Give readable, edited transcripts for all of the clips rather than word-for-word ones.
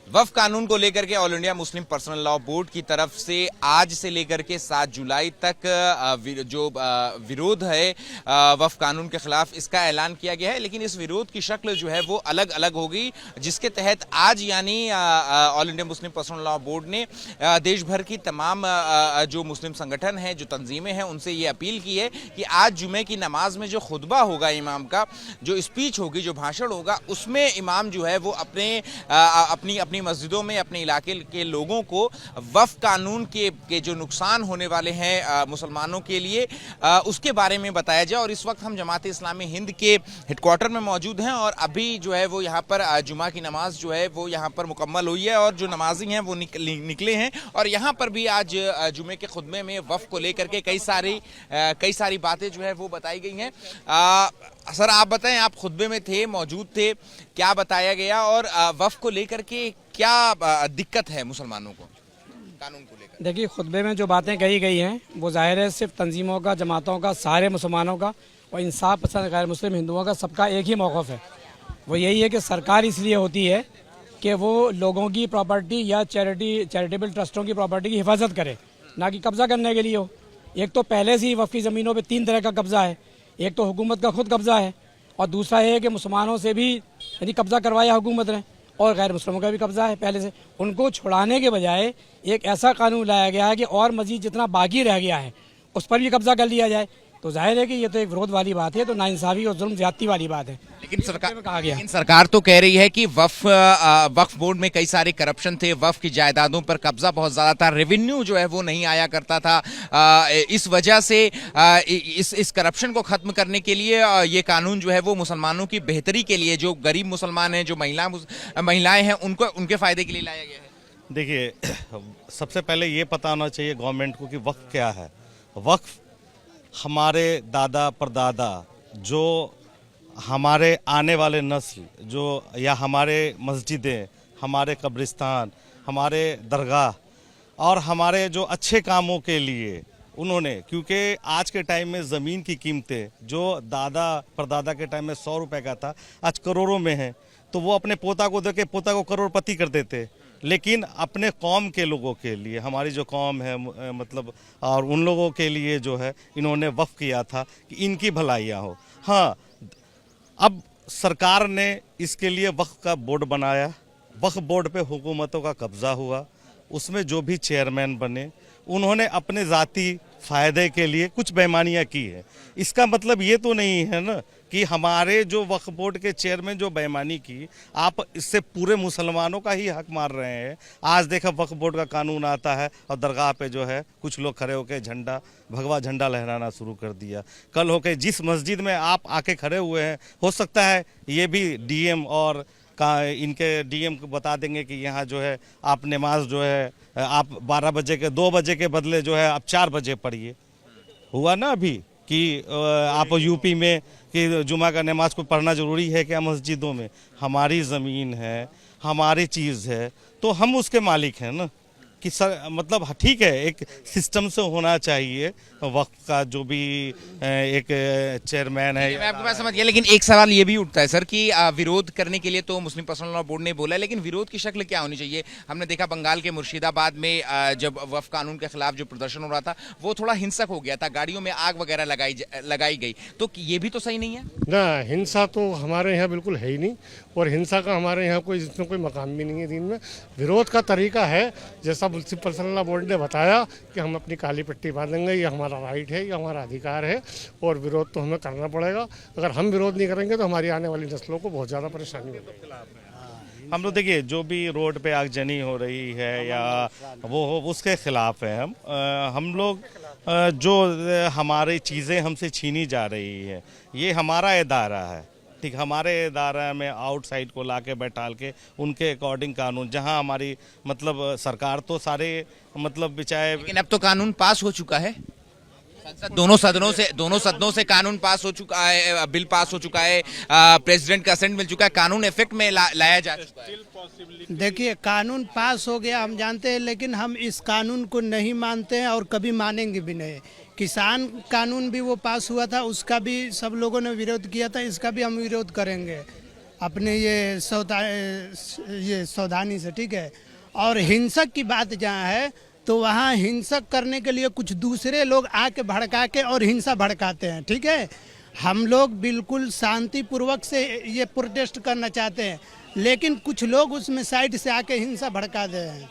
वक्फ कानून को लेकर के all India Muslim personal law board की तरफ से आज से लेकर के 7 जुलाई तक जो विरोध है वक्फ कानून के खिलाफ, इसका ऐलान किया गया है। लेकिन इस विरोध की शक्ल जो है वो अलग अलग होगी, जिसके तहत आज यानी all India Muslim personal law board ने देश भर की तमाम जो मुस्लिम संगठन हैं, जो तंजीमें हैं, उनसे ये अपील की है कि आज जुमे की नमाज में जो खुतबा होगा इमाम का, जो स्पीच होगी, जो भाषण होगा, उसमें इमाम जो है वो अपनी मस्जिदों में अपने इलाके के लोगों को वक्फ कानून के जो नुकसान होने वाले हैं मुसलमानों के लिए, उसके बारे में बताया जाए। और इस वक्त हम जमात इस्लामी हिंद के हेडक्वार्टर में मौजूद हैं और अभी जो है वो यहाँ पर जुमा की नमाज जो है वो यहाँ पर मुकम्मल हुई है और जो नमाजी हैं वो निकले हैं। और यहाँ पर भी आज जुमे के खुतबे में वक्फ को लेकर के कई सारी बातें जो है वो बताई गई हैं। सर, आप बताएं, आप खुतबे में थे, मौजूद थे, क्या बताया गया और वक्फ को लेकर के क्या दिक्कत है मुसलमानों को कानून को लेकर? देखिए, खुतबे में जो बातें कही गई हैं वो जाहिर है सिर्फ तंजीमों का, जमातों का, सारे मुसलमानों का और इंसाफ पसंद गैर मुस्लिम हिंदुओं का, सबका एक ही मौक़िफ़ है। वो यही है कि सरकार इसलिए होती है कि वो लोगों की प्रॉपर्टी या चैरिटेबल ट्रस्टों की प्रॉपर्टी की हिफाजत करे, ना कि कब्ज़ा करने के लिए हो। एक तो पहले से ही वक्फ़ी ज़मीनों पर 3 तरह का कब्ज़ा है। एक तो हुकूमत का खुद कब्ज़ा है और दूसरा है कि मुसलमानों से भी यदि कब्ज़ा करवाया हुकूमत ने, और गैर मुस्लिमों का भी कब्ज़ा है पहले से। उनको छुड़ाने के बजाय एक ऐसा कानून लाया गया है कि और मज़ीद जितना बाकी रह गया है उस पर भी कब्ज़ा कर लिया जाए। तो जाहिर है कि ये तो एक विरोध वाली बात है, तो नाइंसाफ़ी और जुल्म ज़्यादती वाली बात है। लेकिन सरकार तो कह रही है कि वक्फ बोर्ड में कई सारे करप्शन थे, वक्फ की जायदादों पर कब्जा बहुत ज्यादा था, रेवेन्यू जो है वो नहीं आया करता था। इस वजह से इस करप्शन को खत्म करने के लिए ये कानून जो है वो मुसलमानों की बेहतरी के लिए, जो गरीब मुसलमान हैं, जो महिलाएं हैं, उनके फायदे के लिए लाया गया है। देखिए, सबसे पहले ये पता होना चाहिए गवर्नमेंट को कि वक्फ क्या है। वक्फ हमारे दादा परदादा, जो हमारे आने वाले नस्ल, जो या हमारे मस्जिदें, हमारे कब्रिस्तान, हमारे दरगाह और हमारे जो अच्छे कामों के लिए उन्होंने, क्योंकि आज के टाइम में ज़मीन की कीमतें जो दादा परदादा के टाइम में 100 रुपए का था आज करोड़ों में है, तो वो अपने पोता को देके पोता को करोड़पति कर देते। लेकिन अपने कौम के लोगों के लिए, हमारी जो कौम है मतलब, और उन लोगों के लिए जो है इन्होंने वक्फ किया था कि इनकी भलाइयाँ हो। हाँ, अब सरकार ने इसके लिए वक्फ का बोर्ड बनाया, वक्फ बोर्ड पे हुकूमतों का कब्ज़ा हुआ, उसमें जो भी चेयरमैन बने उन्होंने अपने ज़ाती फ़ायदे के लिए कुछ बेईमानियाँ की है। इसका मतलब ये तो नहीं है ना कि हमारे जो वक्फ बोर्ड के चेयरमैन जो बेईमानी की, आप इससे पूरे मुसलमानों का ही हक मार रहे हैं। आज देखा वक्फ बोर्ड का कानून आता है और दरगाह पे जो है कुछ लोग खड़े होकर झंडा, भगवा झंडा लहराना शुरू कर दिया। कल होकर जिस मस्जिद में आप आके खड़े हुए हैं, हो सकता है ये भी डीएम और इनके डीएम को बता देंगे कि यहाँ जो है आप नमाज जो है आप 12 बजे के 2 बजे के बदले जो है आप 4 बजे पढ़िए। हुआ ना अभी कि आप यूपी में कि जुमा का नमाज को पढ़ना ज़रूरी है क्या मस्जिदों में? हमारी ज़मीन है, हमारी चीज़ है, तो हम उसके मालिक हैं ना। कि सर मतलब ठीक है, एक सिस्टम से होना चाहिए वक्फ का जो भी एक चेयरमैन है। मैं आपकी बात समझ गया, लेकिन एक सवाल ये भी उठता है सर कि विरोध करने के लिए तो मुस्लिम पर्सनल लॉ बोर्ड ने बोला, लेकिन विरोध की शक्ल क्या होनी चाहिए? हमने देखा बंगाल के मुर्शिदाबाद में जब वक्फ कानून के खिलाफ जो प्रदर्शन हो रहा था वो थोड़ा हिंसक हो गया था, गाड़ियों में आग वगैरह लगाई गई, तो ये भी तो सही नहीं है ना। हिंसा तो हमारे यहाँ बिल्कुल है ही नहीं, और हिंसा का हमारे यहाँ इसमें कोई मकाम भी नहीं है दीन में। विरोध का तरीका है जैसा मुस्लिम पर्सनल लॉ बोर्ड ने बताया कि हम अपनी काली पट्टी बांधेंगे, ये हमारा राइट है, ये हमारा अधिकार है, और विरोध तो हमें करना पड़ेगा। अगर हम विरोध नहीं करेंगे तो हमारी आने वाली नस्लों को बहुत ज़्यादा परेशानी होगी। हम लोग देखिए, जो भी रोड पे आगजनी हो रही है या वो उसके खिलाफ है। हम लोग जो हमारी चीज़ें हमसे छीनी जा रही है, ये हमारा इदारा है, ठीक। हमारे इदारा में आउटसाइड को लाके बैठाल के उनके अकॉर्डिंग कानून, जहां हमारी मतलब सरकार तो सारे मतलब बिचाए। लेकिन अब तो कानून पास हो चुका है, दोनों सदनों से कानून पास हो चुका है, बिल पास हो चुका है, प्रेसिडेंट का असेंट मिल चुका है, कानून इफेक्ट में लाया जा चुका है। देखिए, कानून पास हो गया हम जानते हैं, लेकिन हम इस कानून को नहीं मानते हैं और कभी मानेंगे भी नहीं। किसान कानून भी वो पास हुआ था, उसका भी सब लोगों ने विरोध किया था, इसका भी हम विरोध करेंगे। अपने ये सौदानी से, ठीक है। और हिंसक की बात जहाँ है तो वहाँ हिंसक करने के लिए कुछ दूसरे लोग आके भड़का के और हिंसा भड़काते हैं, ठीक है। हम लोग बिल्कुल शांतिपूर्वक से ये प्रोटेस्ट करना चाहते हैं, लेकिन कुछ लोग उसमें साइड से आके हिंसा भड़का दे रहे हैं।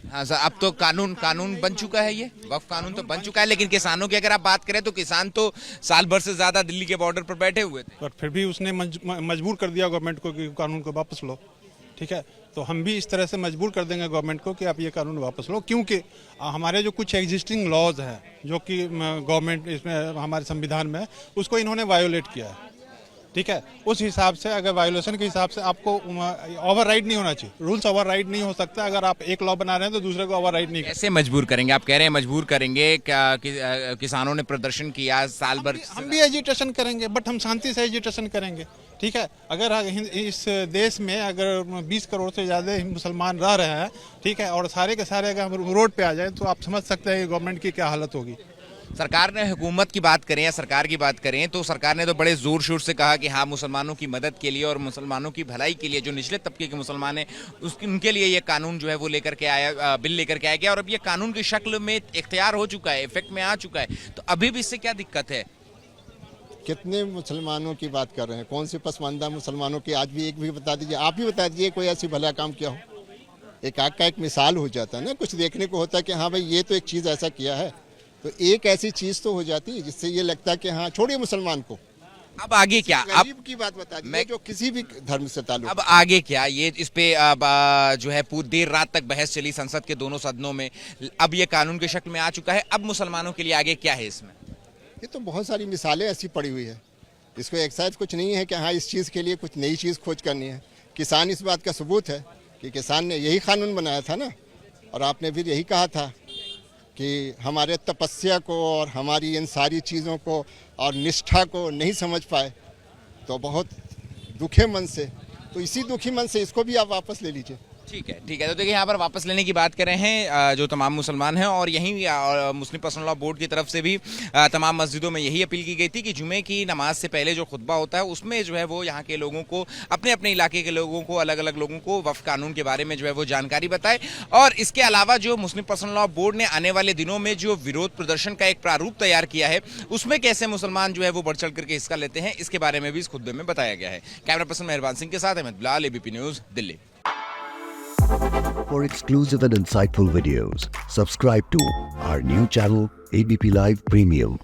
हाँ सर, अब तो कानून बन चुका है, ये वक्फ कानून तो बन चुका है, लेकिन किसानों की अगर आप बात करें तो किसान तो साल भर से ज्यादा दिल्ली के बॉर्डर पर बैठे हुए थे। पर फिर भी उसने मजबूर कर दिया गवर्नमेंट को कि कानून को वापस लो, ठीक है। तो हम भी इस तरह से मजबूर कर देंगे गवर्नमेंट को कि आप ये कानून वापस लो, क्योंकि हमारे जो कुछ एग्जिस्टिंग लॉज हैं जो कि गवर्नमेंट इसमें हमारे संविधान में उसको इन्होंने वायोलेट किया है, ठीक है। उस हिसाब से अगर वायोलेशन के हिसाब से आपको ओवरराइड नहीं होना चाहिए, रूल्स ओवरराइड नहीं हो सकता। अगर आप एक लॉ बना रहे हैं तो दूसरे को ओवरराइड नहीं। कैसे मजबूर करेंगे? आप कह रहे हैं मजबूर करेंगे, क्या किसानों ने प्रदर्शन किया साल भर? हम भी एजिटेशन करेंगे, बट हम शांति से एजिटेशन करेंगे, ठीक है। अगर इस देश में अगर 20 करोड़ से ज़्यादा मुसलमान रह रहे हैं, ठीक है, और सारे के सारे अगर हम रोड पे आ जाएं तो आप समझ सकते हैं गवर्नमेंट की क्या हालत होगी। सरकार ने, हुकूमत की बात करें या सरकार की बात करें तो सरकार ने तो बड़े जोर शोर से कहा कि हाँ, मुसलमानों की मदद के लिए और मुसलमानों की भलाई के लिए, जो निचले तबके के मुसलमान हैं उनके लिए ये कानून जो है वो लेकर के आया, बिल लेकर के आया गया, और अब ये कानून की शक्ल में इख्तियार हो चुका है, इफेक्ट में आ चुका है। तो अभी भी इससे क्या दिक्कत है? कितने मुसलमानों की बात कर रहे हैं? कौन से पसमानदा मुसलमानों की? आज भी एक भी बता दीजिए, आप ही बता दीजिए कोई ऐसी भला काम किया हो। एक आग का एक मिसाल हो जाता है ना, कुछ देखने को होता है कि हाँ भाई ये तो एक चीज़ ऐसा किया है, तो एक ऐसी चीज़ तो हो जाती है जिससे ये लगता है कि हाँ छोड़िए मुसलमान को। अब आगे क्या? गरीब की बात बता दीजिए जो किसी भी धर्म से ताल्लुक। अब आगे क्या? ये इस पे अब जो है पूरी देर रात तक बहस चली संसद के दोनों सदनों में। अब ये कानून की शक्ल में आ चुका है, अब मुसलमानों के लिए आगे क्या है इसमें? ये तो बहुत सारी मिसालें ऐसी पड़ी हुई है, इसको एक्साइज कुछ नहीं है कि हाँ इस चीज़ के लिए कुछ नई चीज़ खोज करनी है। किसान इस बात का सबूत है कि किसान ने यही कानून बनाया था ना, और आपने फिर यही कहा था कि हमारे तपस्या को और हमारी इन सारी चीज़ों को और निष्ठा को नहीं समझ पाए, तो बहुत दुखे मन से, तो इसी दुखी मन से इसको भी आप वापस ले लीजिए। ठीक है, ठीक है। तो देखिए, यहाँ पर वापस लेने की बात कर रहे हैं जो तमाम मुसलमान हैं, और यहीं मुस्लिम पर्सनल लॉ बोर्ड की तरफ से भी तमाम मस्जिदों में यही अपील की गई थी कि जुमे की नमाज से पहले जो खुतबा होता है उसमें जो है वो यहाँ के लोगों को, अपने अपने इलाके के लोगों को, अलग अलग लोगों को वक्फ कानून के बारे में जो है वो जानकारी बताए। और इसके अलावा जो मुस्लिम पर्सनल लॉ बोर्ड ने आने वाले दिनों में जो विरोध प्रदर्शन का एक प्रारूप तैयार किया है उसमें कैसे मुसलमान जो है वो बढ़ चढ़ करके हिस्सा लेते हैं, इसके बारे में भी इस खुतबे में बताया गया है। कैमरा पर्सन मेहरबान सिंह के साथ Ahmed Bilal, ABP news, Delhi. For exclusive and insightful videos, subscribe to our new channel ABP Live Premium.